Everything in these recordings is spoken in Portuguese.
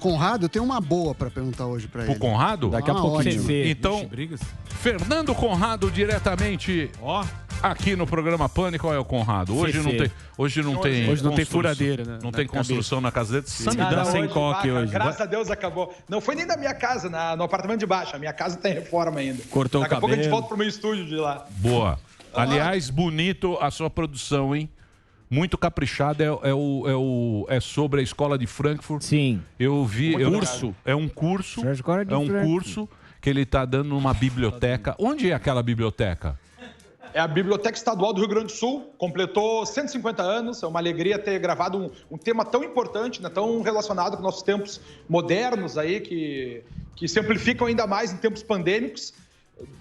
Conrado, eu tenho uma boa para perguntar hoje para ele. O Conrado? Daqui a pouquinho. Então, Fernando Conrado diretamente aqui no programa Pânico. Qual é o Conrado? Hoje não tem furadeira, né? Não tem construção na casa dele. Samidana sem coque hoje. Graças a Deus acabou. Não foi nem da minha casa, no apartamento de baixo. A minha casa tem reforma ainda. Cortou Daqui o a pouco a gente cabelo. volta pro meu estúdio de lá. Boa. Aliás, bonito a sua produção, hein? Muito caprichada. É sobre a escola de Frankfurt. Sim. Eu vi. Curso. É um curso. Escola de É um Frankfurt. curso que ele está dando numa biblioteca. Onde é aquela biblioteca? É a Biblioteca Estadual do Rio Grande do Sul, completou 150 anos, é uma alegria ter gravado um tema tão importante, né, tão relacionado com nossos tempos modernos aí, que se amplificam ainda mais em tempos pandêmicos,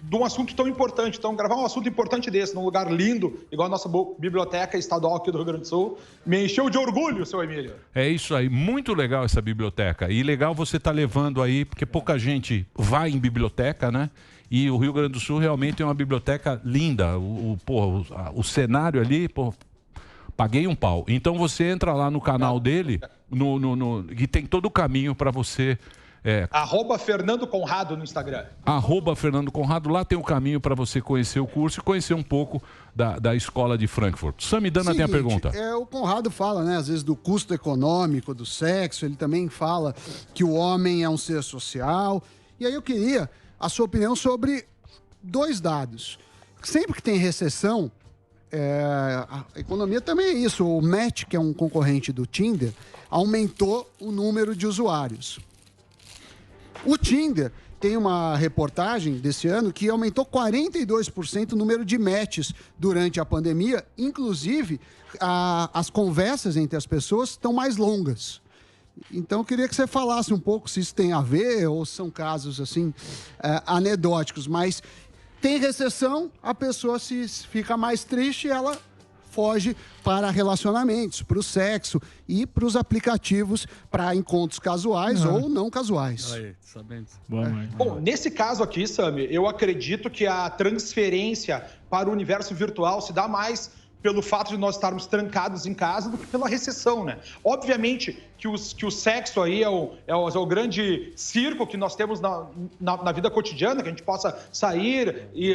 de um assunto tão importante. Então, gravar um assunto importante desse, num lugar lindo, igual a nossa Biblioteca Estadual aqui do Rio Grande do Sul, me encheu de orgulho, seu Emílio. É isso aí, muito legal essa biblioteca. E legal você estar levando aí, porque pouca gente vai em biblioteca, né? E o Rio Grande do Sul realmente é uma biblioteca linda. O cenário ali, paguei um pau. Então você entra lá no canal dele, e tem todo o caminho para você. @Fernando Conrado no Instagram. @Fernando Conrado, lá tem o caminho para você conhecer o curso e conhecer um pouco da escola de Frankfurt. Samidana tem a pergunta. O Conrado fala, né, às vezes, do custo econômico, do sexo. Ele também fala que o homem é um ser social. E aí eu queria a sua opinião sobre dois dados. Sempre que tem recessão, a economia também é isso. O Match, que é um concorrente do Tinder, aumentou o número de usuários. O Tinder tem uma reportagem desse ano que aumentou 42% o número de matches durante a pandemia. Inclusive, as conversas entre as pessoas estão mais longas. Então, eu queria que você falasse um pouco se isso tem a ver ou são casos, assim, anedóticos. Mas tem recessão, a pessoa se fica mais triste e ela foge para relacionamentos, para o sexo e para os aplicativos para encontros casuais ou não casuais. Aí, sabendo. Bom, nesse caso aqui, Sami, eu acredito que a transferência para o universo virtual se dá mais pelo fato de nós estarmos trancados em casa do que pela recessão, né? Obviamente que o sexo aí é o grande circo que nós temos na vida cotidiana, que a gente possa sair e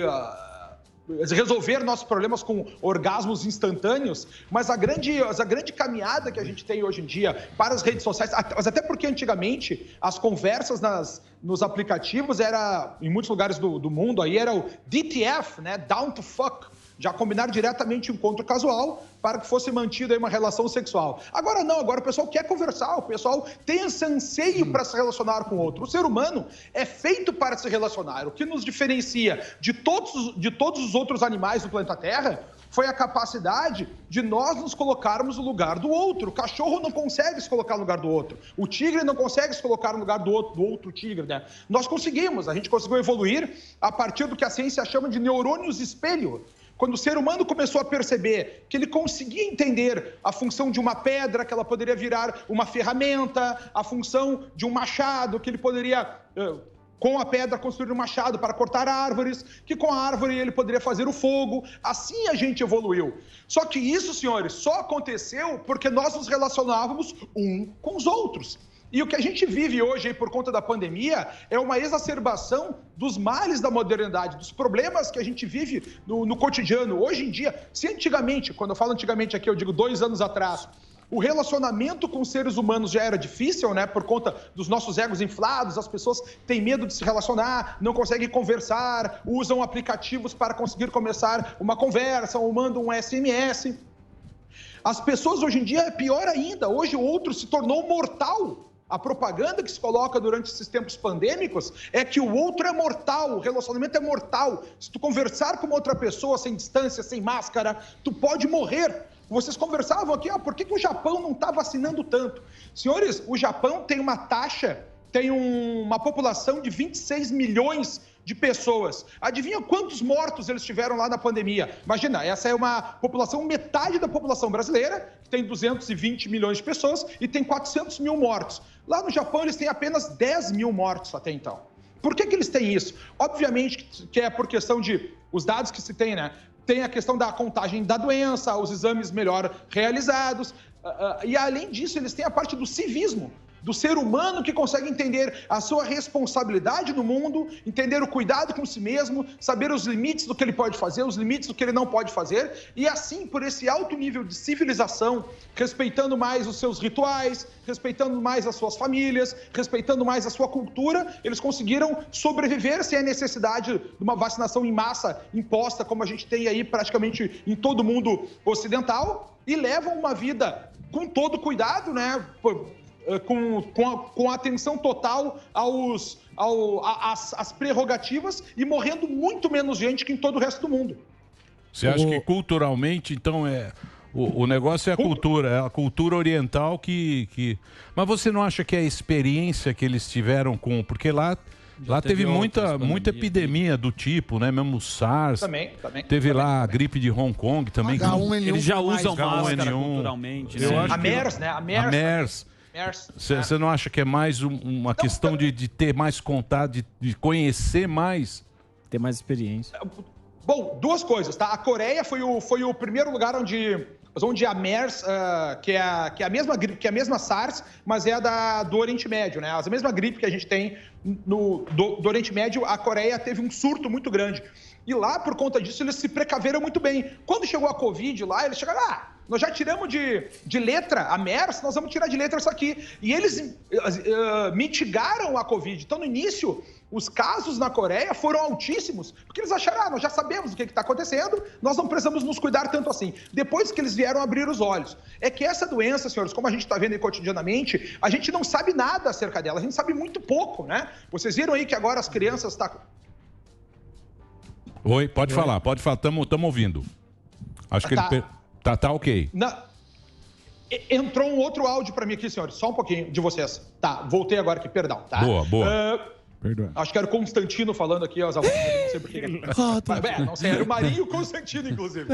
resolver nossos problemas com orgasmos instantâneos, mas a grande caminhada que a gente tem hoje em dia para as redes sociais, mas até porque antigamente as conversas nos aplicativos em muitos lugares do mundo, aí era o DTF, né? Down to fuck. Já combinaram diretamente o encontro casual para que fosse mantida aí uma relação sexual. Agora não, agora o pessoal quer conversar, o pessoal tem esse anseio para se relacionar com o outro. O ser humano é feito para se relacionar. O que nos diferencia de todos os outros animais do planeta Terra foi a capacidade de nós nos colocarmos no lugar do outro. O cachorro não consegue se colocar no lugar do outro. O tigre não consegue se colocar no lugar do outro tigre, né? Nós conseguimos, a gente conseguiu evoluir a partir do que a ciência chama de neurônios espelho. Quando o ser humano começou a perceber que ele conseguia entender a função de uma pedra, que ela poderia virar uma ferramenta, a função de um machado, que ele poderia, com a pedra, construir um machado para cortar árvores, que com a árvore ele poderia fazer o fogo. Assim a gente evoluiu. Só que isso, senhores, só aconteceu porque nós nos relacionávamos um com os outros. E o que a gente vive hoje, aí, por conta da pandemia, é uma exacerbação dos males da modernidade, dos problemas que a gente vive no cotidiano. Hoje em dia, se antigamente, quando eu falo antigamente aqui, eu digo 2 anos atrás, o relacionamento com seres humanos já era difícil, né? Por conta dos nossos egos inflados, as pessoas têm medo de se relacionar, não conseguem conversar, usam aplicativos para conseguir começar uma conversa ou mandam um SMS. As pessoas hoje em dia é pior ainda. Hoje o outro se tornou mortal. A propaganda que se coloca durante esses tempos pandêmicos é que o outro é mortal, o relacionamento é mortal. Se tu conversar com uma outra pessoa sem distância, sem máscara, tu pode morrer. Vocês conversavam aqui, por que o Japão não está vacinando tanto? Senhores, o Japão tem uma taxa, tem uma população de 26 milhões de pessoas. Adivinha quantos mortos eles tiveram lá na pandemia? Imagina, essa é uma população, metade da população brasileira, que tem 220 milhões de pessoas e tem 400 mil mortos. Lá no Japão eles têm apenas 10 mil mortos até então. Por que eles têm isso? Obviamente que é por questão de os dados que se tem, né? Tem a questão da contagem da doença, os exames melhor realizados, e além disso eles têm a parte do civismo. do ser humano que consegue entender a sua responsabilidade no mundo, entender o cuidado com si mesmo, saber os limites do que ele pode fazer, os limites do que ele não pode fazer, e assim, por esse alto nível de civilização, respeitando mais os seus rituais, respeitando mais as suas famílias, respeitando mais a sua cultura, eles conseguiram sobreviver sem a necessidade de uma vacinação em massa imposta, como a gente tem aí praticamente em todo o mundo ocidental, e levam uma vida com todo cuidado, né? Com atenção total às prerrogativas e morrendo muito menos gente que em todo o resto do mundo. Você acha que culturalmente, então, o negócio é a cultura oriental que... Mas você não acha que é a experiência que eles tiveram com... Porque lá teve muita epidemia do tipo, né? Mesmo o SARS. Também. Teve lá a gripe de Hong Kong também. Eles já usam máscara culturalmente. Né? A MERS, né? A MERS. Você não acha que é mais uma questão de ter mais contato, de conhecer mais? Ter mais experiência. Bom, duas coisas, tá? A Coreia foi o primeiro lugar onde a MERS, que é a mesma gripe, que é a mesma SARS, mas é do Oriente Médio, né? A mesma gripe que a gente tem do Oriente Médio, a Coreia teve um surto muito grande. E lá, por conta disso, eles se precaveram muito bem. Quando chegou a Covid lá, eles chegaram, nós já tiramos de letra a MERS, nós vamos tirar de letra isso aqui. E eles mitigaram a Covid. Então, no início, os casos na Coreia foram altíssimos, porque eles acharam, nós já sabemos o que está acontecendo, nós não precisamos nos cuidar tanto assim. Depois que eles vieram abrir os olhos. É que essa doença, senhores, como a gente está vendo aí cotidianamente, a gente não sabe nada acerca dela, a gente sabe muito pouco, né? Vocês viram aí que agora as crianças estão... Oi, pode falar, estamos ouvindo. Acho que ele... Tá ok. Entrou um outro áudio para mim aqui, senhores. Só um pouquinho de vocês. Tá, voltei agora aqui, perdão. Tá? Boa. Acho que era o Constantino falando aqui, não sei por que. Não sei, era o Marinho e o Constantino, inclusive.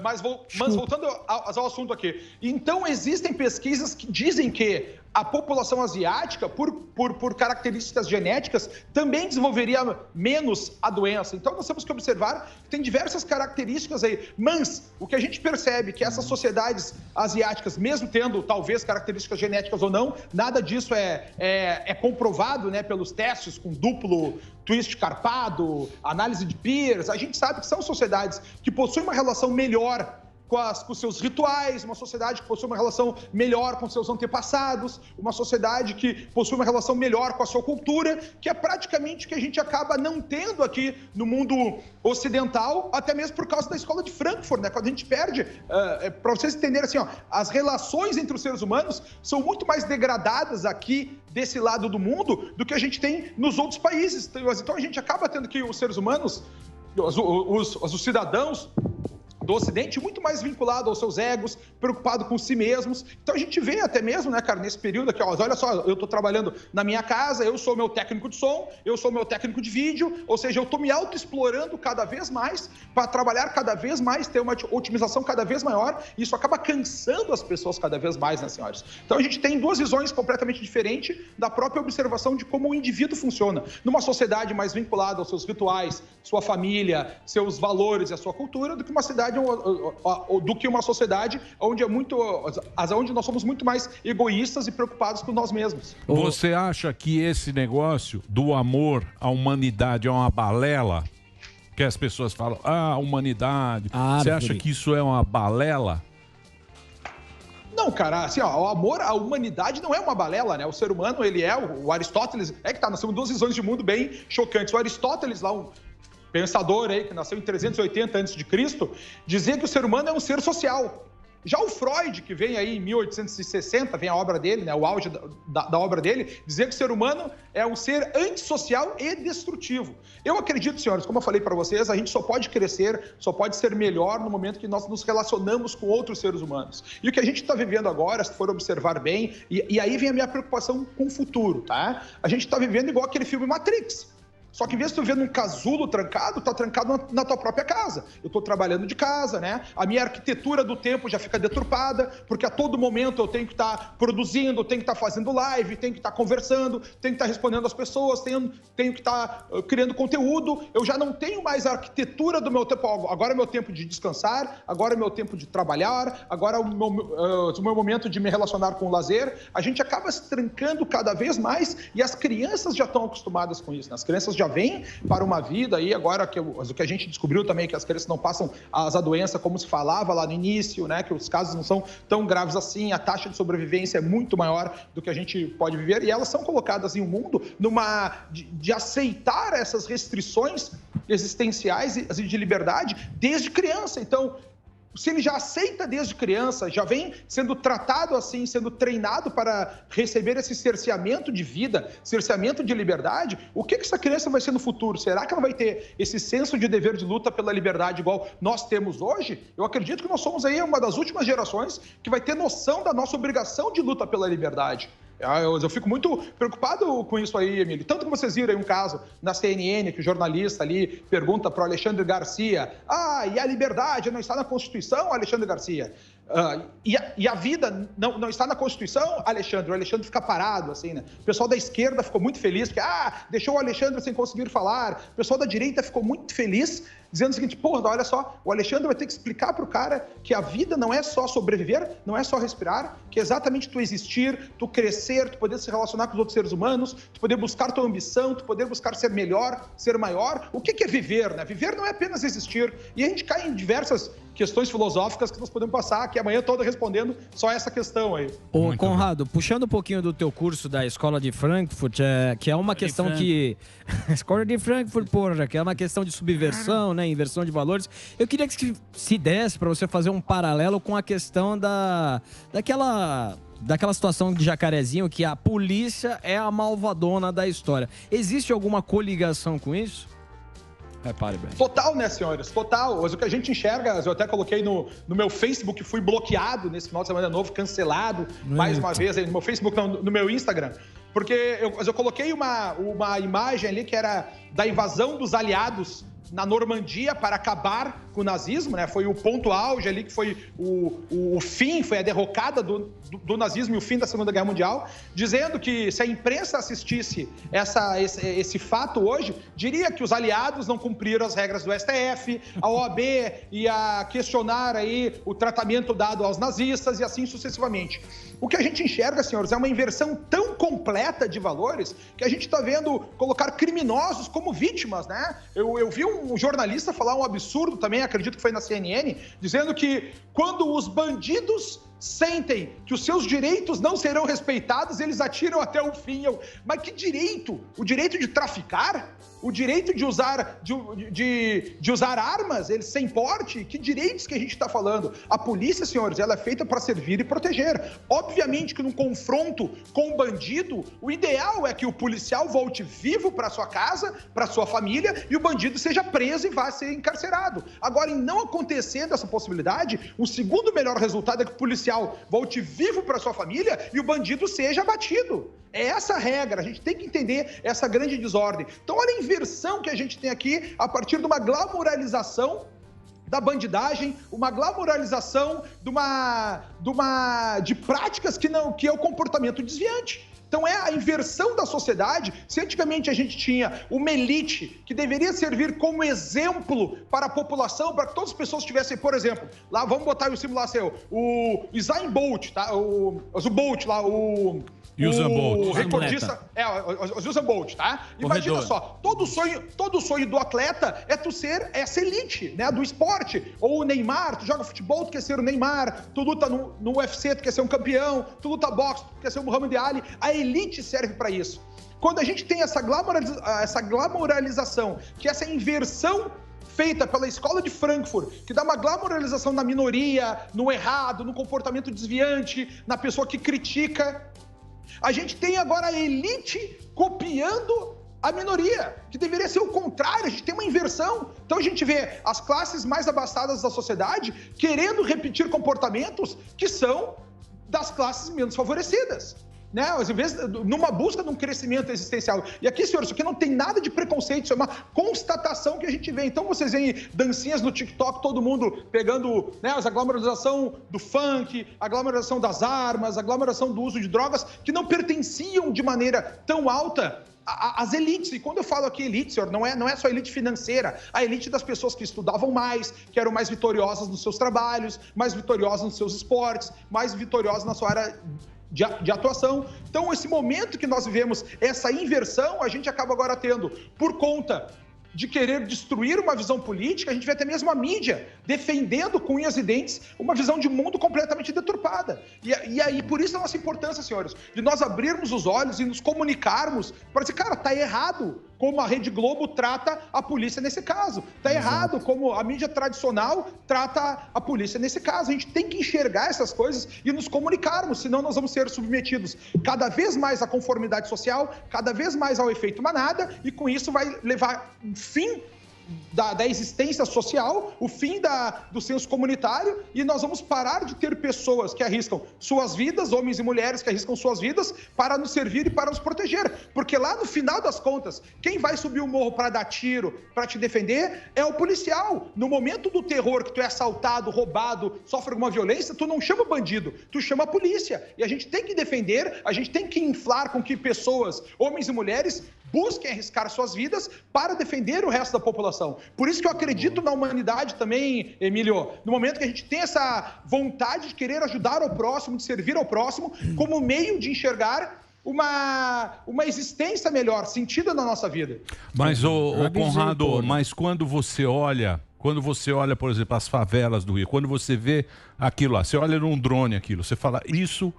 Mas voltando ao assunto aqui. Então, existem pesquisas que dizem que a população asiática, por características genéticas, também desenvolveria menos a doença. Então, nós temos que observar que tem diversas características aí. Mas o que a gente percebe é que essas sociedades asiáticas, mesmo tendo talvez características genéticas ou não, nada disso é comprovado, né, pelos testes com duplo twist carpado, análise de peers. A gente sabe que são sociedades que possuem uma relação melhor com seus rituais, uma sociedade que possui uma relação melhor com seus antepassados, uma sociedade que possui uma relação melhor com a sua cultura, que é praticamente o que a gente acaba não tendo aqui no mundo ocidental, até mesmo por causa da escola de Frankfurt, né? Quando a gente perde, para vocês entenderem assim, as relações entre os seres humanos são muito mais degradadas aqui desse lado do mundo do que a gente tem nos outros países. Então a gente acaba tendo que os seres humanos, os cidadãos do Ocidente, muito mais vinculado aos seus egos, preocupado com si mesmos. Então a gente vê até mesmo, né, cara, nesse período aqui, olha só, eu tô trabalhando na minha casa, eu sou meu técnico de som, eu sou meu técnico de vídeo, ou seja, eu tô me autoexplorando cada vez mais para trabalhar cada vez mais, ter uma otimização cada vez maior, e isso acaba cansando as pessoas cada vez mais, né, senhores? Então a gente tem duas visões completamente diferentes da própria observação de como o indivíduo funciona. Numa sociedade mais vinculada aos seus rituais, sua família, seus valores e a sua cultura, do que uma sociedade onde nós somos muito mais egoístas e preocupados com nós mesmos. Você acha que esse negócio do amor à humanidade é uma balela? Que as pessoas falam, a humanidade. Você acha que isso é uma balela? Não, cara, assim, o amor à humanidade não é uma balela, né? O ser humano, ele o Aristóteles, nós temos duas visões de mundo bem chocantes. O Aristóteles, lá, um pensador aí que nasceu em 380 a.C., dizia que o ser humano é um ser social. Já o Freud, que vem aí em 1860, vem a obra dele, né, o auge da obra dele, dizia que o ser humano é um ser antissocial e destrutivo. Eu acredito, senhores, como eu falei para vocês, a gente só pode crescer, só pode ser melhor no momento que nós nos relacionamos com outros seres humanos. E o que a gente está vivendo agora, se for observar bem, e aí vem a minha preocupação com o futuro, tá? A gente está vivendo igual aquele filme Matrix. Só que em vez de tu viver num casulo trancado, tá trancado na tua própria casa. Eu tô trabalhando de casa, né? A minha arquitetura do tempo já fica deturpada, porque a todo momento eu tenho que estar produzindo, tenho que estar fazendo live, tenho que estar conversando, tenho que estar respondendo às pessoas, tenho que estar criando conteúdo. Eu já não tenho mais a arquitetura do meu tempo. Agora é meu tempo de descansar, agora é meu tempo de trabalhar, agora é o meu momento de me relacionar com o lazer. A gente acaba se trancando cada vez mais e as crianças já estão acostumadas com isso, né? As crianças já vêm para uma vida aí, agora o que a gente descobriu também, que as crianças não passam a doença como se falava lá no início, né? Que os casos não são tão graves assim, a taxa de sobrevivência é muito maior do que a gente pode viver e elas são colocadas em um mundo de aceitar essas restrições existenciais e de liberdade desde criança. Então, se ele já aceita desde criança, já vem sendo tratado assim, sendo treinado para receber esse cerceamento de vida, cerceamento de liberdade, o que essa criança vai ser no futuro? Será que ela vai ter esse senso de dever de luta pela liberdade igual nós temos hoje? Eu acredito que nós somos aí uma das últimas gerações que vai ter noção da nossa obrigação de luta pela liberdade. Eu fico muito preocupado com isso aí, Emílio. Tanto que vocês viram aí um caso na CNN, que o jornalista ali pergunta para o Alexandre Garcia: e a liberdade não está na Constituição, Alexandre Garcia? E a vida não está na Constituição, Alexandre? O Alexandre fica parado, assim, né? O pessoal da esquerda ficou muito feliz, porque, deixou o Alexandre sem conseguir falar. O pessoal da direita ficou muito feliz, dizendo o seguinte: olha só, o Alexandre vai ter que explicar para o cara que a vida não é só sobreviver, não é só respirar, que é exatamente tu existir, tu crescer, tu poder se relacionar com os outros seres humanos, tu poder buscar tua ambição, tu poder buscar ser melhor, ser maior. O que é viver, né? Viver não é apenas existir. E a gente cai em diversas questões filosóficas que nós podemos passar aqui amanhã toda respondendo só essa questão aí. Ô, Conrado, puxando um pouquinho do teu curso da Escola de Frankfurt, que é uma questão que... Escola de Frankfurt, porra, que é uma questão de subversão, né, inversão de valores. Eu queria que se desse para você fazer um paralelo com a questão daquela situação de Jacarezinho, que a polícia é a malvadona da história. Existe alguma coligação com isso? Total, né, senhores? Total. Mas o que a gente enxerga, eu até coloquei no meu Facebook, fui bloqueado nesse final de semana novo, cancelado mais uma vez aí no meu Facebook, não, no meu Instagram. Porque eu coloquei uma imagem ali que era da invasão dos aliados na Normandia para acabar com o nazismo, né? Foi o ponto auge ali, que foi o fim, foi a derrocada do nazismo e o fim da Segunda Guerra Mundial, dizendo que se a imprensa assistisse esse fato hoje, diria que os aliados não cumpriram as regras do STF, a OAB ia questionar aí o tratamento dado aos nazistas e assim sucessivamente. O que a gente enxerga, senhores, é uma inversão tão completa de valores que a gente está vendo colocar criminosos como vítimas, né? Eu vi um jornalista falar um absurdo também, acredito que foi na CNN, dizendo que quando os bandidos sentem que os seus direitos não serão respeitados, eles atiram até o fim. Mas que direito? O direito de traficar? O direito de usar armas, eles sem porte? Que direitos que a gente está falando? A polícia, senhores, ela é feita para servir e proteger. Obviamente que num confronto com o bandido, o ideal é que o policial volte vivo para sua casa, para sua família, e o bandido seja preso e vá ser encarcerado. Agora, em não acontecendo essa possibilidade, o segundo melhor resultado é que o policial volte vivo para sua família e o bandido seja abatido. É essa a regra, a gente tem que entender essa grande desordem. Então, olha a inversão que a gente tem aqui a partir de uma glamouralização da bandidagem, uma glamouralização de práticas que é o comportamento desviante. Então, é a inversão da sociedade. Se antigamente a gente tinha uma elite que deveria servir como exemplo para a população, para que todas as pessoas tivessem, por exemplo, lá, vamos botar o símbolo lá seu, o Usain Bolt, tá? O Bolt lá, o recordista, o Usain Bolt, tá? Imagina só, todo sonho do atleta é tu ser essa elite, né, do esporte. Ou o Neymar, tu joga futebol, tu quer ser o Neymar, tu luta no UFC, tu quer ser um campeão, tu luta boxe, tu quer ser o Muhammad Ali. A elite serve para isso. Quando a gente tem essa glamouralização, que é essa inversão feita pela Escola de Frankfurt, que dá uma glamouralização na minoria, no errado, no comportamento desviante, na pessoa que critica, a gente tem agora a elite copiando a minoria, que deveria ser o contrário. A gente tem uma inversão. Então a gente vê as classes mais abastadas da sociedade querendo repetir comportamentos que são das classes menos favorecidas. né? Às vezes, numa busca de um crescimento existencial. E aqui, senhor, isso aqui não tem nada de preconceito, isso é uma constatação que a gente vê. Então, vocês veem dancinhas no TikTok, todo mundo pegando, né, a glamorização do funk, a glamorização das armas, a glamorização do uso de drogas, que não pertenciam de maneira tão alta às elites. E quando eu falo aqui elite, senhor, não é só a elite financeira, a elite das pessoas que estudavam mais, que eram mais vitoriosas nos seus trabalhos, mais vitoriosas nos seus esportes, mais vitoriosas na sua área de atuação. Então, esse momento que nós vivemos, essa inversão, a gente acaba agora tendo por conta de querer destruir uma visão política. A gente vê até mesmo a mídia defendendo com unhas e dentes uma visão de mundo completamente deturpada. E aí, por isso a nossa importância, senhores, de nós abrirmos os olhos e nos comunicarmos para dizer, cara, tá errado como a Rede Globo trata a polícia nesse caso. Tá errado como a mídia tradicional trata a polícia nesse caso. A gente tem que enxergar essas coisas e nos comunicarmos, senão nós vamos ser submetidos cada vez mais à conformidade social, cada vez mais ao efeito manada, e com isso vai levar fim da existência social, o fim do senso comunitário, e nós vamos parar de ter pessoas que arriscam suas vidas, homens e mulheres que arriscam suas vidas para nos servir e para nos proteger. Porque lá no final das contas, quem vai subir o morro para dar tiro, para te defender, é o policial. No momento do terror, que tu é assaltado, roubado, sofre alguma violência, tu não chama o bandido, tu chama a polícia. E a gente tem que defender, a gente tem que inflar com que pessoas, homens e mulheres, busquem arriscar suas vidas para defender o resto da população. Por isso que eu acredito na humanidade também, Emílio, no momento que a gente tem essa vontade de querer ajudar ao próximo, de servir ao próximo, como meio de enxergar uma existência melhor, sentida na nossa vida. Mas, Conrado, mas quando você olha, por exemplo, as favelas do Rio, quando você vê aquilo lá, você olha num drone aquilo, você fala, isso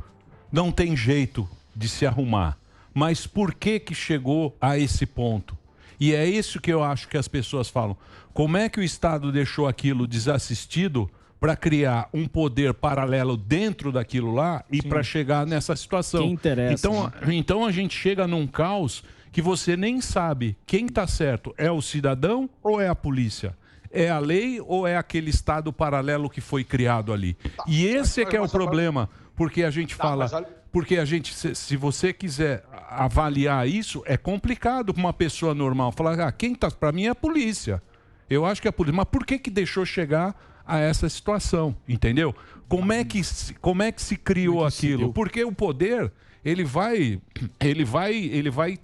não tem jeito de se arrumar. Mas por que chegou a esse ponto? E é isso que eu acho que as pessoas falam. Como é que o Estado deixou aquilo desassistido para criar um poder paralelo dentro daquilo lá e para chegar nessa situação? Quem interessa, então a gente chega num caos que você nem sabe quem está certo. É o cidadão ou é a polícia? É a lei ou é aquele Estado paralelo que foi criado ali? E esse é que é o problema, porque a gente fala... Porque a gente, se você quiser avaliar isso, é complicado para uma pessoa normal. Falar, quem tá... Para mim é a polícia. Eu acho que é a polícia. Mas por que deixou chegar a essa situação? Entendeu? Como é que se criou aquilo? Porque o poder, ele vai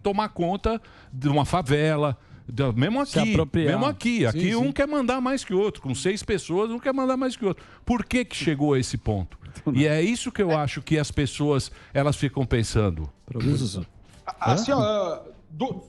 tomar conta de uma favela... Mesmo aqui. Aqui um quer mandar mais que o outro. Com 6 pessoas, um quer mandar mais que o outro. Por que chegou a esse ponto? E é isso que eu acho que as pessoas, elas ficam pensando. Assim,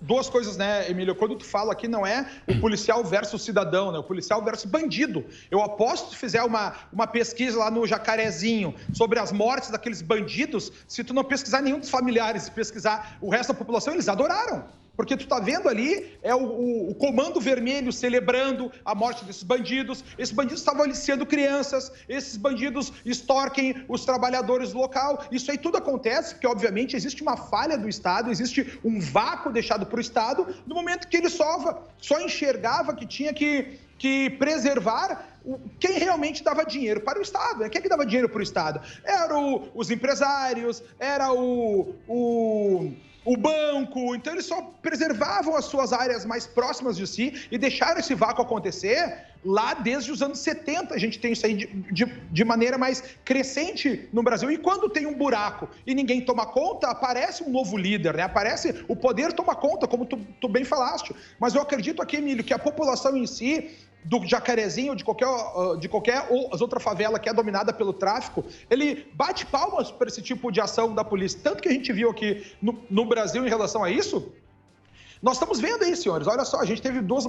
duas coisas, né, Emílio? Quando tu fala aqui, não é o policial versus cidadão, né? O policial versus bandido. Eu aposto que se tu fizer uma pesquisa lá no Jacarezinho sobre as mortes daqueles bandidos, se tu não pesquisar nenhum dos familiares, se pesquisar o resto da população, eles adoraram. Porque tu tá vendo ali, é o Comando Vermelho celebrando a morte desses bandidos. Esses bandidos estavam aliciando crianças, esses bandidos extorquem os trabalhadores do local. Isso aí tudo acontece porque, obviamente, existe uma falha do Estado, existe um vácuo deixado para o Estado, no momento que ele só enxergava que tinha que preservar quem realmente dava dinheiro para o Estado. Quem é que dava dinheiro para o Estado? Eram os empresários, era o banco. Então eles só preservavam as suas áreas mais próximas de si e deixaram esse vácuo acontecer lá desde os anos 70. A gente tem isso aí de maneira mais crescente no Brasil. E quando tem um buraco e ninguém toma conta, aparece um novo líder, né? Aparece o poder toma conta, como tu bem falaste. Mas eu acredito aqui, Emílio, que a população em si, do Jacarezinho ou de qualquer outra favela que é dominada pelo tráfico, ele bate palmas para esse tipo de ação da polícia. Tanto que a gente viu aqui no Brasil em relação a isso, nós estamos vendo aí, senhores, olha só, a gente teve 2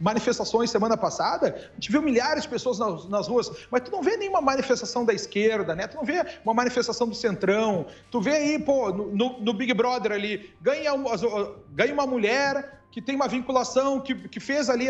manifestações semana passada, a gente viu milhares de pessoas nas ruas, mas tu não vê nenhuma manifestação da esquerda, né? Tu não vê uma manifestação do Centrão, tu vê aí, no Big Brother ali, ganha uma mulher que tem uma vinculação, que fez ali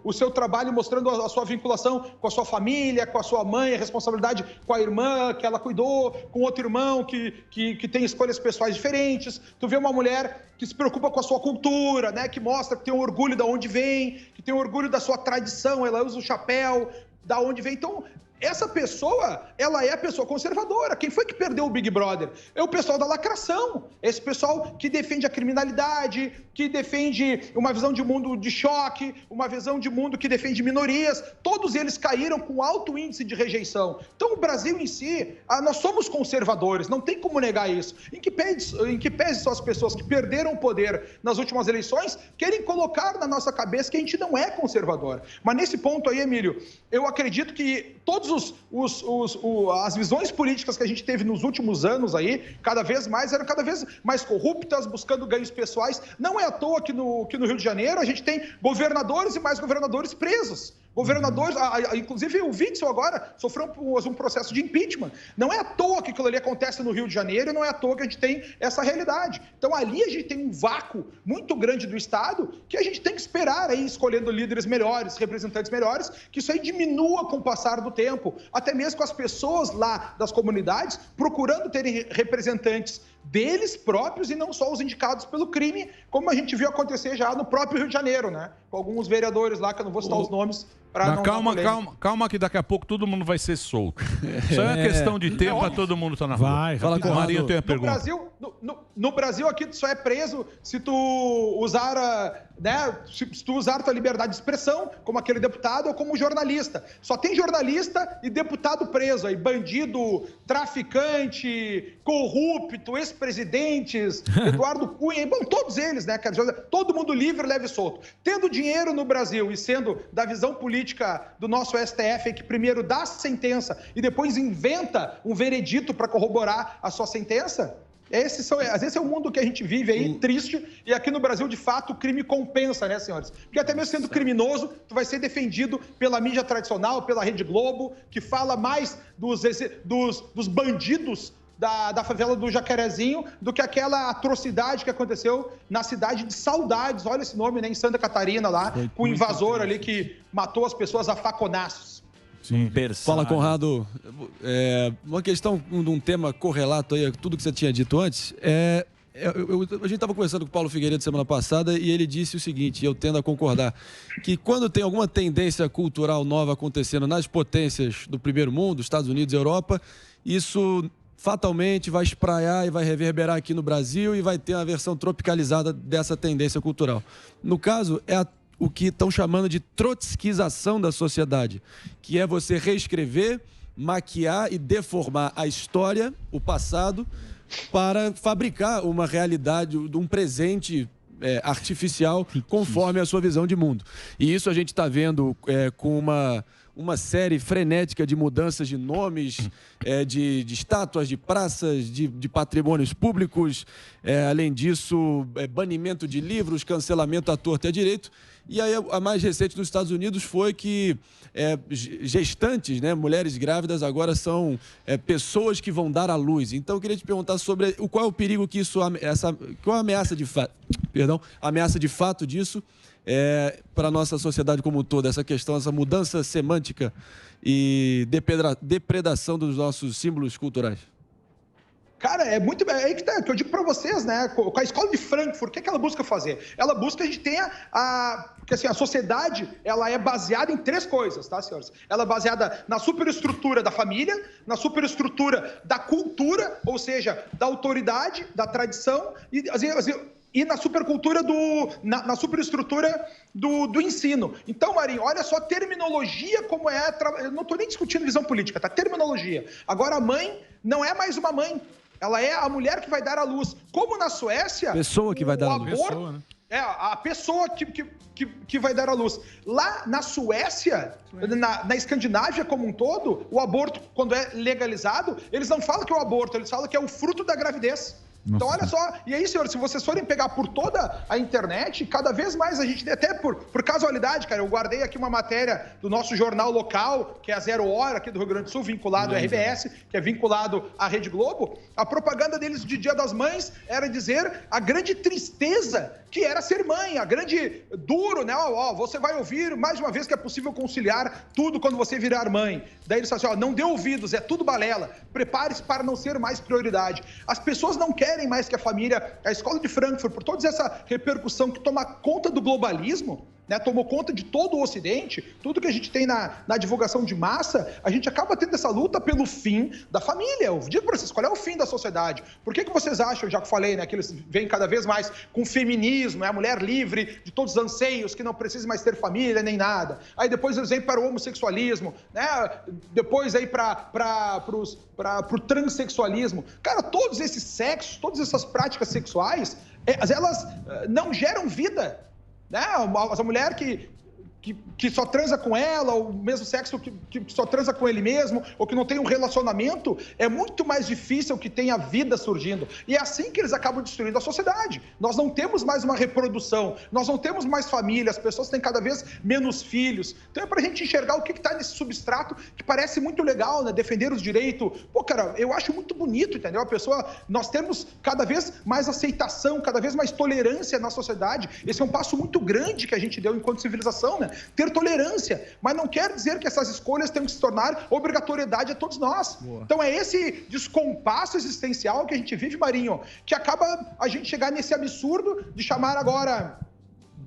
o seu trabalho mostrando a sua vinculação com a sua família, com a sua mãe, a responsabilidade com a irmã que ela cuidou, com outro irmão que tem escolhas pessoais diferentes. Tu vê uma mulher que se preocupa com a sua cultura, né? Que mostra que tem um orgulho de onde vem, que tem um orgulho da sua tradição, ela usa o chapéu, da onde vem. Então, essa pessoa, ela é a pessoa conservadora. Quem foi que perdeu o Big Brother? É o pessoal da lacração. Esse pessoal que defende a criminalidade, que defende uma visão de mundo de choque, uma visão de mundo que defende minorias. Todos eles caíram com alto índice de rejeição. Então, o Brasil em si, nós somos conservadores, não tem como negar isso. Em que pese são as pessoas que perderam o poder nas últimas eleições, querem colocar na nossa cabeça que a gente não é conservador. Mas nesse ponto aí, Emílio, eu acredito que todas as visões políticas que a gente teve nos últimos anos aí, eram cada vez mais corruptas, buscando ganhos pessoais. Não é à toa que no Rio de Janeiro a gente tem governadores e mais governadores presos. Governadores, inclusive o Witzel agora sofreu um processo de impeachment. Não é à toa que aquilo ali acontece no Rio de Janeiro e não é à toa que a gente tem essa realidade. Então ali a gente tem um vácuo muito grande do Estado que a gente tem que esperar aí, escolhendo líderes melhores, representantes melhores, que isso aí diminua com o passar do tempo. Até mesmo com as pessoas lá das comunidades procurando terem representantes deles próprios e não só os indicados pelo crime, como a gente viu acontecer já no próprio Rio de Janeiro, né? Com alguns vereadores lá, que eu não vou citar os nomes, para não... Calma, que daqui a pouco todo mundo vai ser solto. Isso é uma questão de tempo para todo mundo estar na rua. Fala com o Marinho, tem uma pergunta. No Brasil, aqui, tu só é preso se tu usar... se tu usar tua liberdade de expressão, como aquele deputado ou como jornalista. Só tem jornalista e deputado preso aí, bandido, traficante, corrupto, ex-presidentes, Eduardo Cunha, bom, todos eles, né? Todo mundo livre, leve e solto. Tendo dinheiro no Brasil e sendo da visão política do nosso STF, que primeiro dá a sentença e depois inventa um veredito para corroborar a sua sentença... Esse é o mundo que a gente vive aí, triste, e aqui no Brasil, de fato, o crime compensa, né, senhores? Porque até mesmo sendo criminoso, tu vai ser defendido pela mídia tradicional, pela Rede Globo, que fala mais dos bandidos da favela do Jacarezinho do que aquela atrocidade que aconteceu na cidade de Saudades, olha esse nome, né, em Santa Catarina lá, com o invasor ali que matou as pessoas a faconaços. Sim. Fala, Conrado. Uma questão de um tema correlato aí a tudo que você tinha dito antes. A gente estava conversando com o Paulo Figueiredo semana passada e ele disse o seguinte, e eu tendo a concordar, que quando tem alguma tendência cultural nova acontecendo nas potências do primeiro mundo, Estados Unidos e Europa, isso fatalmente vai espraiar e vai reverberar aqui no Brasil e vai ter uma versão tropicalizada dessa tendência cultural. No caso, o que estão chamando de trotskização da sociedade, que é você reescrever, maquiar e deformar a história, o passado, para fabricar uma realidade, um presente artificial conforme a sua visão de mundo. E isso a gente está vendo com uma série frenética de mudanças de nomes, de estátuas, de praças, de patrimônios públicos. Além disso, banimento de livros, cancelamento à torta e à direito. E aí a mais recente nos Estados Unidos foi que gestantes, né, mulheres grávidas agora são pessoas que vão dar à luz. Então eu queria te perguntar sobre qual é o perigo que qual a ameaça de fato disso para a nossa sociedade como um todo, essa questão, essa mudança semântica e depredação dos nossos símbolos culturais. Cara, aí que eu digo para vocês, né? Com a escola de Frankfurt, o que ela busca fazer? Ela busca que a gente tenha porque assim, a sociedade, ela é baseada em 3 coisas, tá, senhores? Ela é baseada na superestrutura da família, na superestrutura da cultura, ou seja, da autoridade, da tradição e na supercultura na superestrutura do ensino. Então, Marinho, olha só a terminologia como é. Eu não estou nem discutindo visão política, tá? Terminologia. Agora, a mãe não é mais uma mãe. Ela é a mulher que vai dar à luz. Como na Suécia... Pessoa que vai dar à luz. Pessoa, né? A pessoa que vai dar à luz. Lá na Suécia, na Escandinávia como um todo, o aborto, quando é legalizado, eles não falam que é o aborto, eles falam que é o fruto da gravidez. Nossa. Então, olha só, e aí, senhores, se vocês forem pegar por toda a internet, cada vez mais a gente, até por casualidade, cara, eu guardei aqui uma matéria do nosso jornal local, que é a 0 Hora, aqui do Rio Grande do Sul, vinculado à RBS, que é vinculado à Rede Globo. A propaganda deles de Dia das Mães era dizer a grande tristeza que era ser mãe, a grande duro, né? Você vai ouvir mais uma vez que é possível conciliar tudo quando você virar mãe. Daí eles falam assim, não dê ouvidos, é tudo balela, prepare-se para não ser mais prioridade. As pessoas não querem mais que a família, a escola de Frankfurt, por toda essa repercussão que toma conta do globalismo, né, tomou conta de todo o Ocidente, tudo que a gente tem na divulgação de massa, a gente acaba tendo essa luta pelo fim da família. Eu digo para vocês, qual é o fim da sociedade? Por que vocês acham, já que falei, né, que eles vêm cada vez mais com o feminismo, a mulher livre de todos os anseios, que não precisa mais ter família nem nada. Aí depois eles vêm para o homossexualismo, né, depois aí para o transexualismo. Cara, todos esses sexos, todas essas práticas sexuais, elas não geram vida. Né? A mulher que só transa com ela, ou o mesmo sexo que só transa com ele mesmo, ou que não tem um relacionamento, é muito mais difícil que tenha vida surgindo. E é assim que eles acabam destruindo a sociedade. Nós não temos mais uma reprodução, nós não temos mais família, as pessoas têm cada vez menos filhos. Então é pra gente enxergar o que está nesse substrato, que parece muito legal, né? Defender os direitos. Pô, cara, eu acho muito bonito, entendeu? Nós temos cada vez mais aceitação, cada vez mais tolerância na sociedade. Esse é um passo muito grande que a gente deu enquanto civilização, né? Ter tolerância, mas não quer dizer que essas escolhas tenham que se tornar obrigatoriedade a todos nós. Boa. Então é esse descompasso existencial que a gente vive, Marinho, que acaba a gente chegar nesse absurdo de chamar agora,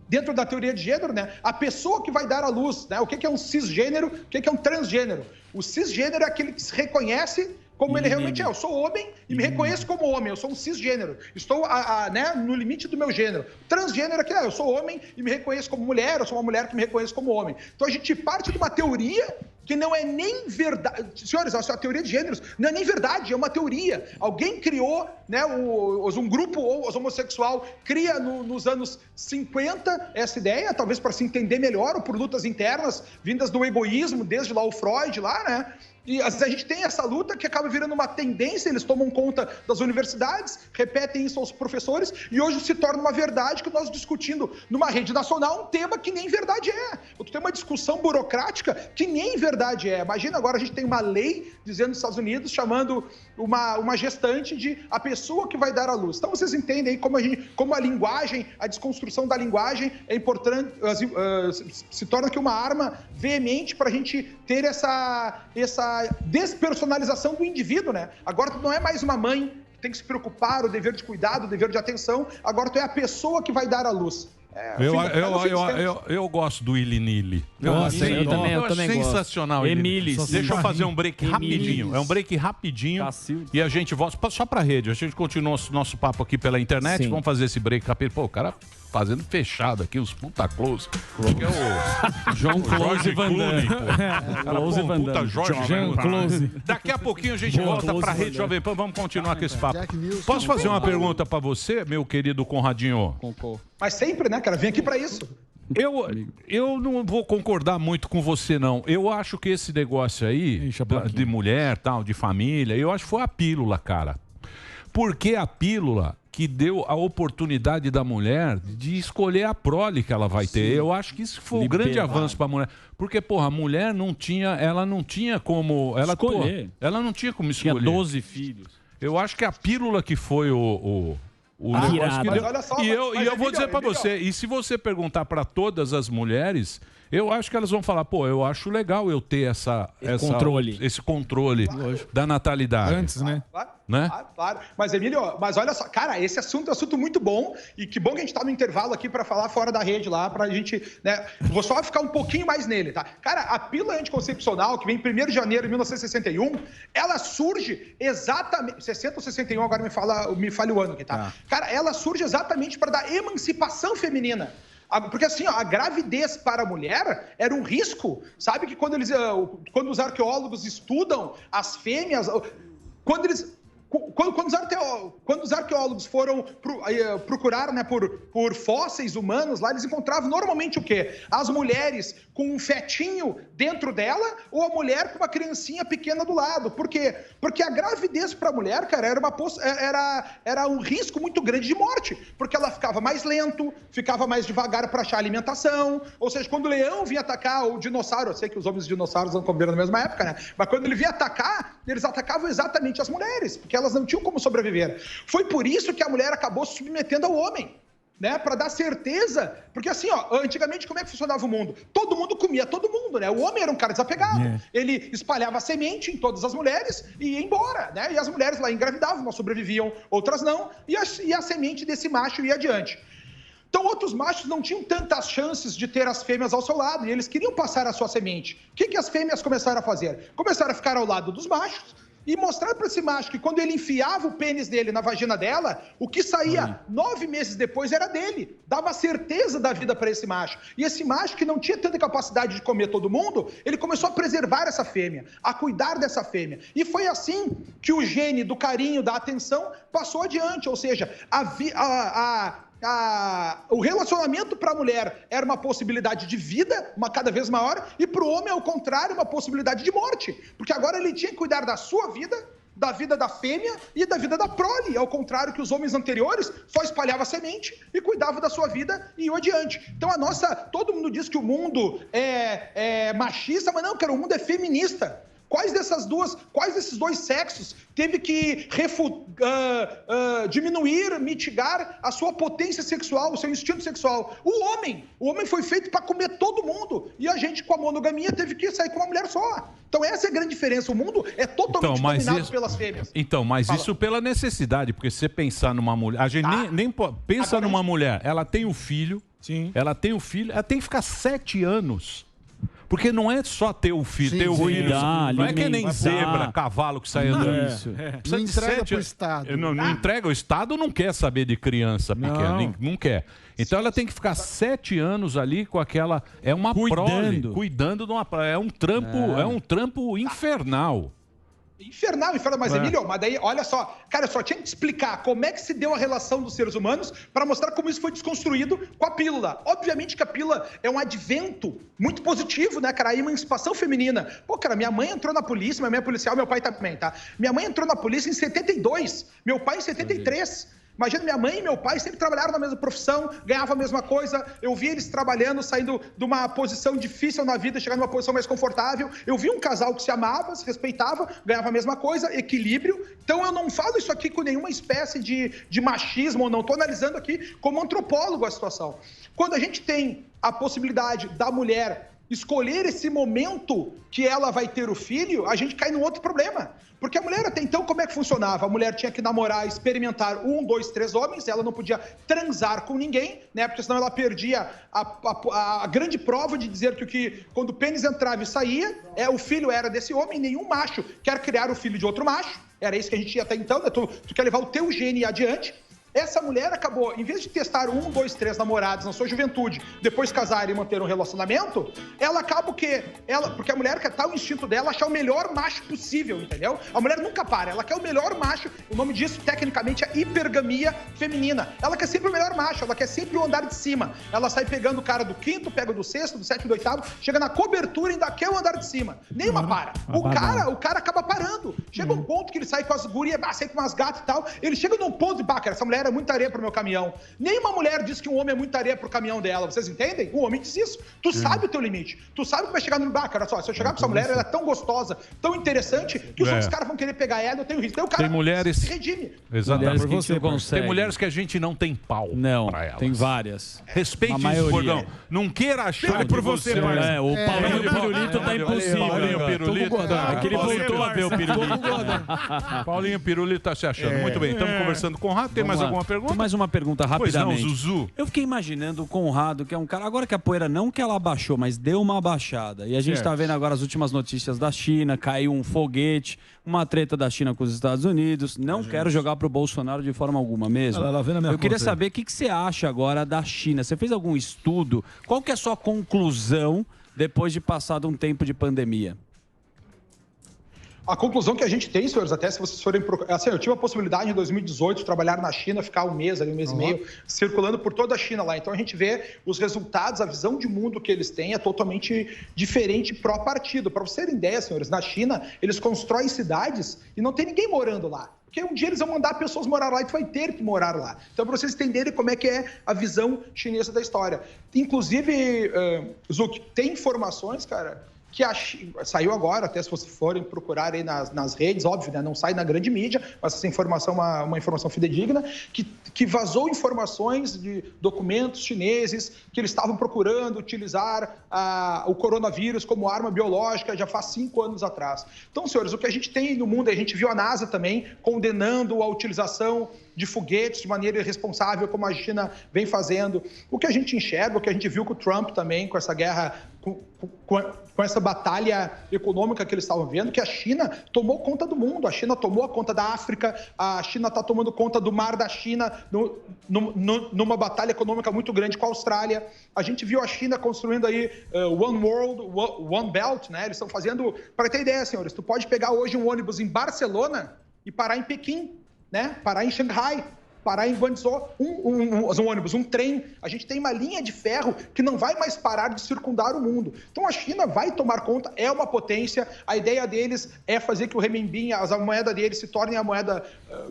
dentro da teoria de gênero, né, a pessoa que vai dar à luz, né, o que é um cisgênero, o que é um transgênero. O cisgênero é aquele que se reconhece como ele realmente é. Eu sou homem e me reconheço como homem. Eu sou um cisgênero. Estou né, no limite do meu gênero. Transgênero é que eu sou homem e me reconheço como mulher. Eu sou uma mulher que me reconheço como homem. Então a gente parte de uma teoria que não é nem verdade. Senhores, a teoria de gêneros não é nem verdade, é uma teoria. Alguém criou, né, um grupo homossexual cria nos anos 50 essa ideia, talvez para se entender melhor, ou por lutas internas vindas do egoísmo, desde lá o Freud, lá, né? E às vezes a gente tem essa luta que acaba virando uma tendência, eles tomam conta das universidades, repetem isso aos professores, e hoje se torna uma verdade que nós discutindo numa rede nacional um tema que nem verdade é. Tu tem uma discussão burocrática que nem verdade é. Imagina agora a gente tem uma lei dizendo nos Estados Unidos, chamando uma gestante de a pessoa que vai dar à luz. Então vocês entendem aí como a linguagem, a desconstrução da linguagem é importante, se torna aqui uma arma veemente para a gente ter essa despersonalização do indivíduo, né? Agora tu não é mais uma mãe que tem que se preocupar, o dever de cuidado, o dever de atenção, agora tu é a pessoa que vai dar à luz. Eu gosto do Ilinili. Eu também sensacional. Emilis. Deixa eu fazer um break rapidinho. É um break rapidinho. E a gente volta só pra rede. A gente continua nosso papo aqui pela internet. Sim. Vamos fazer esse break rápido. Pô, o cara fazendo fechado aqui, os puta close. Que é o João Close Van Damme. Close Van Damme. Jean Close. Daqui a pouquinho a gente volta pra rede Jovem Pan. Vamos continuar com esse papo. Posso fazer uma pergunta pra você, meu querido Conradinho? Mas sempre, né, cara? Vem aqui pra isso. Eu não vou concordar muito com você, não. Eu acho que esse negócio aí, de mulher, tal, de família, eu acho que foi a pílula, cara. Porque a pílula que deu a oportunidade da mulher de escolher a prole que ela vai ter. Eu acho que isso foi um grande avanço para a mulher. Porque, porra, a mulher não tinha como... escolher. Ela não tinha como escolher. Tinha 12 filhos. Eu acho que a pílula que foi o negócio que deu. Olha só, e eu vou dizer para você, e se você perguntar para todas as mulheres, eu acho que elas vão falar, pô, eu acho legal eu ter esse controle da natalidade. Antes, né? Claro. Mas, Emílio, olha só, cara, esse assunto é um assunto muito bom e que bom que a gente tá no intervalo aqui para falar fora da rede lá, pra gente, né, vou só ficar um pouquinho mais nele, tá? Cara, a pílula anticoncepcional, que vem em 1º de janeiro de 1961, ela surge exatamente, 60 ou 61, agora me fale o ano aqui, tá? Cara, ela surge exatamente para dar emancipação feminina. Porque assim, ó, a gravidez para a mulher era um risco, sabe? Que quando os arqueólogos estudam as fêmeas, quando os arqueólogos foram procurar, né, por fósseis humanos, lá eles encontravam normalmente o quê? As mulheres com um fetinho dentro dela ou a mulher com uma criancinha pequena do lado. Por quê? Porque a gravidez para a mulher, cara, era um risco muito grande de morte, porque ela ficava mais lento, ficava mais devagar para achar alimentação, ou seja, quando o leão vinha atacar o dinossauro, eu sei que os homens e dinossauros não conviveram na mesma época, né? Mas quando ele vinha atacar, eles atacavam exatamente as mulheres, porque elas não tinham como sobreviver. Foi por isso que a mulher acabou se submetendo ao homem, né? Para dar certeza. Porque assim, ó, antigamente como é que funcionava o mundo? Todo mundo comia todo mundo, né? O homem era um cara desapegado. Ele espalhava a semente em todas as mulheres e ia embora, né? E as mulheres lá engravidavam, umas sobreviviam, outras não, e a semente desse macho ia adiante. Então, outros machos não tinham tantas chances de ter as fêmeas ao seu lado e eles queriam passar a sua semente. O que as fêmeas começaram a fazer? Começaram a ficar ao lado dos machos e mostrar para esse macho que quando ele enfiava o pênis dele na vagina dela, o que saía 9 meses depois era dele. Dava certeza da vida para esse macho. E esse macho, que não tinha tanta capacidade de comer todo mundo, ele começou a preservar essa fêmea, a cuidar dessa fêmea. E foi assim que o gene do carinho, da atenção, passou adiante. Ou seja, o relacionamento para a mulher era uma possibilidade de vida, uma cada vez maior, e para o homem, ao contrário, uma possibilidade de morte. Porque agora ele tinha que cuidar da sua vida, da vida da fêmea e da vida da prole, ao contrário que os homens anteriores só espalhavam a semente e cuidavam da sua vida e iam adiante. Então todo mundo diz que o mundo é machista, mas não, cara, o mundo é feminista. Quais desses dois sexos teve que diminuir, mitigar a sua potência sexual, o seu instinto sexual? O homem foi feito para comer todo mundo e a gente, com a monogamia, teve que sair com uma mulher só. Então essa é a grande diferença. O mundo é totalmente dominado pelas fêmeas. Então, mas isso pela necessidade, porque se você pensar numa mulher, a gente nem pensa agora, numa mulher, ela tem um filho, ela tem que ficar 7 anos. Porque não é só ter o filho, ter o filho. Não é que nem zebra, cavalo que sai andando. Não entrega para o Estado. Não entrega, o Estado não quer saber de criança pequena, não quer. Então ela tem que ficar 7 anos ali com aquela... É uma prole, cuidando de uma... É um trampo infernal. Infernal, mas Emílio, mas daí, olha só, cara, eu só tinha que te explicar como é que se deu a relação dos seres humanos para mostrar como isso foi desconstruído com a pílula. Obviamente que a pílula é um advento muito positivo, né, cara, a emancipação feminina. Pô, cara, minha mãe entrou na polícia, minha mãe é policial, meu pai também, tá? Minha mãe entrou na polícia em 72, meu pai em 73. Imagina, minha mãe e meu pai sempre trabalharam na mesma profissão, ganhavam a mesma coisa. Eu vi eles trabalhando, saindo de uma posição difícil na vida, chegando numa posição mais confortável. Eu vi um casal que se amava, se respeitava, ganhava a mesma coisa, equilíbrio. Então eu não falo isso aqui com nenhuma espécie de machismo, ou não. Estou analisando aqui como antropólogo a situação. Quando a gente tem a possibilidade da mulher escolher esse momento que ela vai ter o filho, a gente cai num outro problema. Porque a mulher até então, como é que funcionava? A mulher tinha que namorar, experimentar 1, 2, 3 homens, ela não podia transar com ninguém, né? Porque senão ela perdia a grande prova de dizer que quando o pênis entrava e saía, o filho era desse homem, nenhum macho quer criar o filho de outro macho. Era isso que a gente tinha até então, né? Tu quer levar o teu gene adiante. Essa mulher acabou, em vez de testar 1, 2, 3 namorados na sua juventude, depois casar e manter um relacionamento, ela acaba porque a mulher quer o instinto dela achar o melhor macho possível, entendeu? A mulher nunca para, ela quer o melhor macho, o nome disso tecnicamente é hipergamia feminina. Ela quer sempre o melhor macho, ela quer sempre o andar de cima. Ela sai pegando o cara do 5º, pega do 6º, do 7º, do 8º, chega na cobertura e ainda quer o andar de cima. Nenhuma para. O cara acaba parando. Chega um ponto que ele sai com as gurias, sai com umas gatas e tal, ele chega num ponto e, cara, essa mulher é muita areia pro meu caminhão. Nenhuma mulher diz que um homem é muita areia pro caminhão dela. Vocês entendem? O homem diz isso. Tu sabe o teu limite. Tu sabe que vai chegar no... cara, só, se eu chegar com essa mulher, ela é tão gostosa, tão interessante, que os outros caras vão querer pegar ela, eu tenho risco. Então, o cara tem mulheres... se redime. Exatamente. Tem mulheres que a gente não tem pau pra elas. Tem várias. Respeite isso, Bordão. Não queira achar por você, o Paulinho Pirulito tá impossível. Paulinho Pirulito. É que ele voltou a ver o Pirulito. Paulinho Pirulito tá se achando. Muito bem, estamos conversando com o Conrado. Tem mais alguma pergunta? Tem mais uma pergunta rapidamente. Pois não, Zuzu. Eu fiquei imaginando o Conrado, que é um cara... Agora que a poeira não que ela abaixou, mas deu uma abaixada. E a gente tá vendo agora as últimas notícias da China, caiu um foguete, uma treta da China com os Estados Unidos. Não quero jogar pro Bolsonaro de forma alguma mesmo. Eu queria saber o que você acha agora da China. Você fez algum estudo? Qual que é a sua conclusão depois de passado um tempo de pandemia? A conclusão que a gente tem, senhores, até se vocês forem procurar... Assim, eu tive a possibilidade em 2018 de trabalhar na China, ficar um mês e meio, circulando por toda a China lá. Então a gente vê os resultados, a visão de mundo que eles têm é totalmente diferente pró-partido. Para vocês terem ideia, senhores, na China, eles constroem cidades e não tem ninguém morando lá. Porque um dia eles vão mandar pessoas morar lá e tu vai ter que morar lá. Então, para vocês entenderem como é que é a visão chinesa da história. Inclusive, Zuc, tem informações, cara... que saiu agora, até se vocês forem procurar aí nas redes, óbvio, né? Não sai na grande mídia, mas essa informação é uma informação fidedigna, que vazou informações de documentos chineses que eles estavam procurando utilizar o coronavírus como arma biológica já faz 5 anos atrás. Então, senhores, o que a gente tem no mundo, a gente viu a NASA também condenando a utilização de foguetes de maneira irresponsável, como a China vem fazendo. O que a gente enxerga, o que a gente viu com o Trump também, com essa guerra, com essa batalha econômica que eles estavam vendo, que a China tomou conta do mundo, a China tomou a conta da África, a China está tomando conta do mar da China, numa batalha econômica muito grande com a Austrália. A gente viu a China construindo aí One World, One Belt, né? Eles estão fazendo, para ter ideia, senhores, tu pode pegar hoje um ônibus em Barcelona e parar em Pequim, né? Parar em Xangai, parar em Guangzhou, um ônibus, um trem. A gente tem uma linha de ferro que não vai mais parar de circundar o mundo. Então a China vai tomar conta, é uma potência. A ideia deles é fazer que o renminbi, a moeda deles, se torne a moeda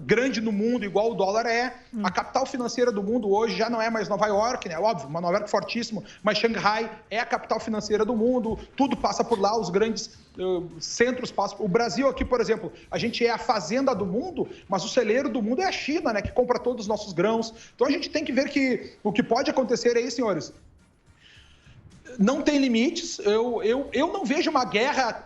grande no mundo, igual o dólar é. A capital financeira do mundo hoje já não é mais Nova York, né? Óbvio, Nova York fortíssimo, mas Xangai é a capital financeira do mundo. Tudo passa por lá, os grandes centros passam. O Brasil aqui, por exemplo, a gente é a fazenda do mundo, mas o celeiro do mundo é a China, né? Que compra todos os nossos grãos. Então a gente tem que ver que o que pode acontecer aí, senhores, não tem limites. Eu não vejo uma guerra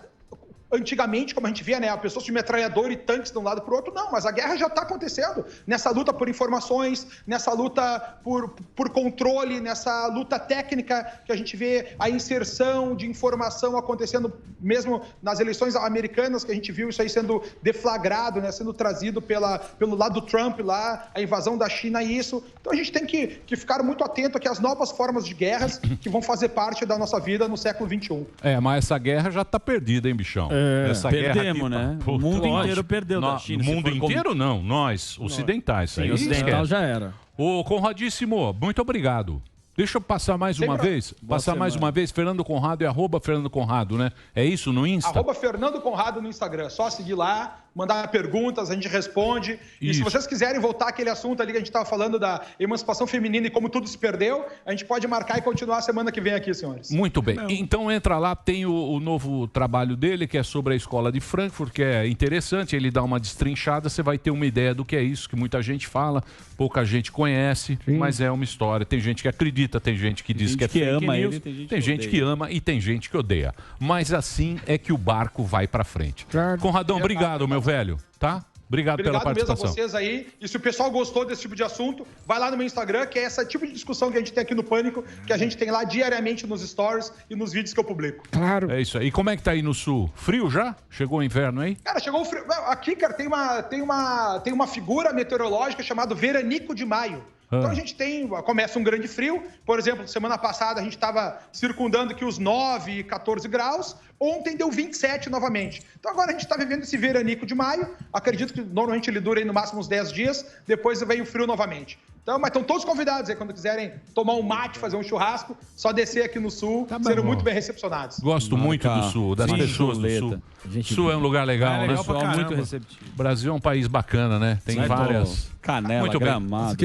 antigamente, como a gente via, né? A pessoa de metralhador e tanques de um lado para o outro. Não, mas a guerra já está acontecendo. Nessa luta por informações, nessa luta por controle, nessa luta técnica que a gente vê a inserção de informação acontecendo mesmo nas eleições americanas, que a gente viu isso aí sendo deflagrado, né? Sendo trazido pelo lado do Trump lá, a invasão da China e isso. Então a gente tem que ficar muito atento aqui às novas formas de guerras que vão fazer parte da nossa vida no século XXI. Mas essa guerra já está perdida, hein, bichão? Essa perdemos, guerra né? O mundo inteiro perdeu da China. O mundo inteiro não, nós, ocidentais. Sim, ocidental já era. Ô, Conradíssimo, muito obrigado. Deixa eu passar mais uma vez. Fernando Conrado é @Fernando Conrado, né? É isso no Insta? @Fernando Conrado no Instagram. Só seguir lá, mandar perguntas, a gente responde. E se vocês quiserem voltar àquele assunto ali que a gente estava falando da emancipação feminina e como tudo se perdeu, a gente pode marcar e continuar a semana que vem aqui, senhores. Muito bem. Então entra lá, tem o novo trabalho dele, que é sobre a escola de Frankfurt, que é interessante, ele dá uma destrinchada, você vai ter uma ideia do que é isso, que muita gente fala, pouca gente conhece, mas é uma história. Tem gente que acredita, tem gente que diz que é fake ama news, ele, tem gente que ama e tem gente que odeia. Mas assim é que o barco vai pra frente. Conradão, obrigado, meu velho, tá? Obrigado pela participação. Mesmo a vocês aí. E se o pessoal gostou desse tipo de assunto, vai lá no meu Instagram, que é esse tipo de discussão que a gente tem aqui no Pânico, que a gente tem lá diariamente nos stories e nos vídeos que eu publico. Claro. É isso aí. E como é que tá aí no sul? Frio já? Chegou o inverno aí? Cara, chegou o frio. Aqui, cara, tem uma figura meteorológica chamada Veranico de Maio. Então a gente começa um grande frio, por exemplo, semana passada a gente estava circundando aqui os 9, 14 graus, ontem deu 27 novamente. Então agora a gente está vivendo esse veranico de maio, acredito que normalmente ele dura aí no máximo uns 10 dias, depois vem o frio novamente. Então, mas estão todos convidados aí, quando quiserem tomar um mate, fazer um churrasco, só descer aqui no sul, serão muito bem recepcionados. Gosto muito do sul, das pessoas do sul. Sul é um lugar legal, né? Pessoal muito receptivo. O Brasil é um país bacana, né? Tem várias... Canela, Gramado.